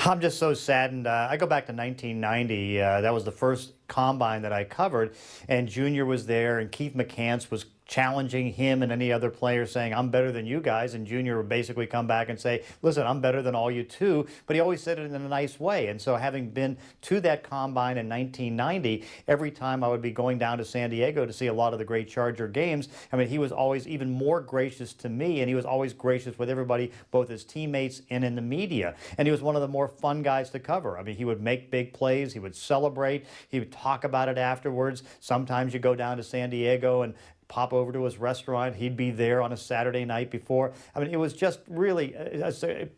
I'm just so saddened. I go back to 1990. That was the first combine that I covered, and Junior was there, and Keith McCants was challenging him and any other player, saying, "I'm better than you guys," and Junior would basically come back and say, "Listen, I'm better than all you too," but he always said it in a nice way. And so having been to that combine in 1990, every time I would be going down to San Diego to see a lot of the great Charger games, I mean, he was always even more gracious to me, and he was always gracious with everybody, both his teammates and in the media. And he was one of the more fun guys to cover. I mean, he would make big plays, he would celebrate, he would talk about it afterwards. Sometimes you go down to San Diego and pop over to his restaurant. He'd be there on a Saturday night before. I mean, it was just really,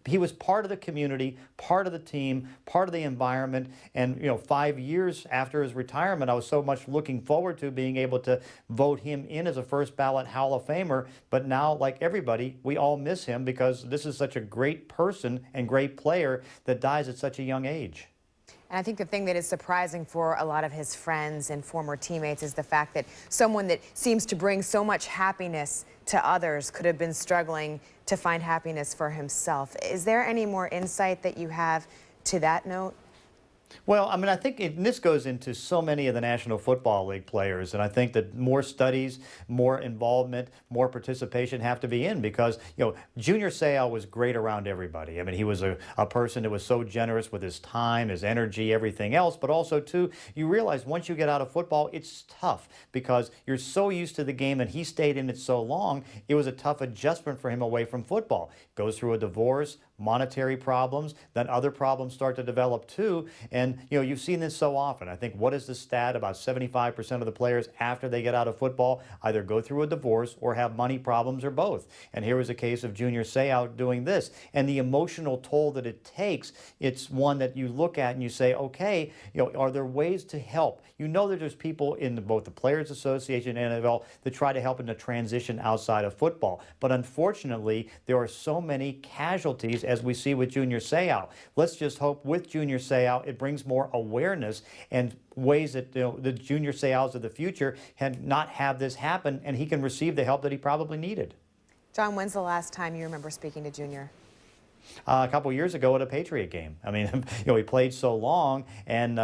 he was part of the community, part of the team, part of the environment. And, 5 years after his retirement, I was so much looking forward to being able to vote him in as a first ballot Hall of Famer. But now, like everybody, we all miss him because this is such a great person and great player that dies at such a young age. And I think the thing that is surprising for a lot of his friends and former teammates is the fact that someone that seems to bring so much happiness to others could have been struggling to find happiness for himself. Is there any more insight that you have to that note? Well, I mean, I think this goes into so many of the National Football League players, and I think that more studies, more involvement, more participation have to be in because, Junior Seau was great around everybody. I mean, he was a person that was so generous with his time, his energy, everything else, but also, too, you realize once you get out of football, it's tough because you're so used to the game and he stayed in it so long, it was a tough adjustment for him away from football. Goes through a divorce, monetary problems, then other problems start to develop too. And, you've seen this so often. I think, what is the stat? About 75% of the players after they get out of football either go through a divorce or have money problems or both. And here was a case of Junior Seau doing this. And the emotional toll that it takes, it's one that you look at and you say, okay, are there ways to help? You know that there's people in both the Players Association and NFL that try to help in the transition outside of football. But unfortunately, there are so many casualties as we see with Junior Seau. Let's just hope with Junior Seau it brings more awareness and ways that the Junior Seaus of the future can not have this happen and he can receive the help that he probably needed. John, when's the last time you remember speaking to Junior? A couple years ago at a Patriot game. I mean, he played so long, and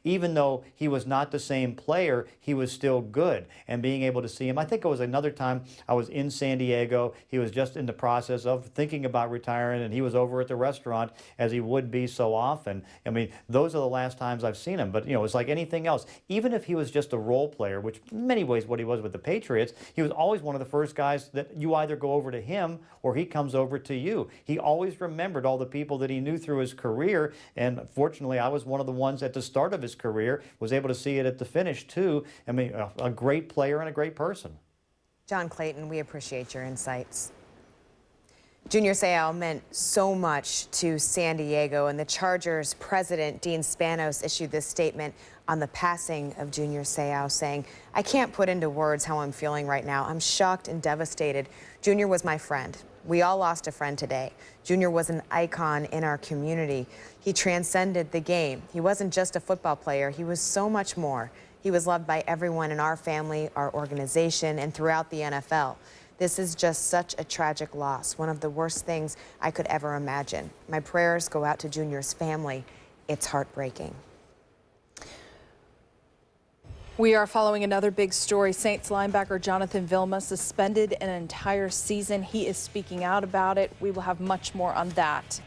even though he was not the same player, he was still good. And being able to see him, I think it was another time I was in San Diego. He was just in the process of thinking about retiring, and he was over at the restaurant as he would be so often. I mean, those are the last times I've seen him. But it's like anything else. Even if he was just a role player, which in many ways what he was with the Patriots, he was always one of the first guys that you either go over to him or he comes over to you. He always remembered all the people that he knew through his career, and fortunately I was one of the ones at the start of his career, was able to see it at the finish too. I mean, a great player and a great person. John Clayton, we appreciate your insights. Junior Seau meant so much to San Diego, and the Chargers president, Dean Spanos, issued this statement on the passing of Junior Seau, saying, "I can't put into words how I'm feeling right now. I'm shocked and devastated. Junior was my friend. We all lost a friend today. Junior was an icon in our community. He transcended the game. He wasn't just a football player. He was so much more. He was loved by everyone in our family, our organization, and throughout the NFL. This is just such a tragic loss, one of the worst things I could ever imagine. My prayers go out to Junior's family. It's heartbreaking." We are following another big story. Saints linebacker Jonathan Vilma suspended an entire season. He is speaking out about it. We will have much more on that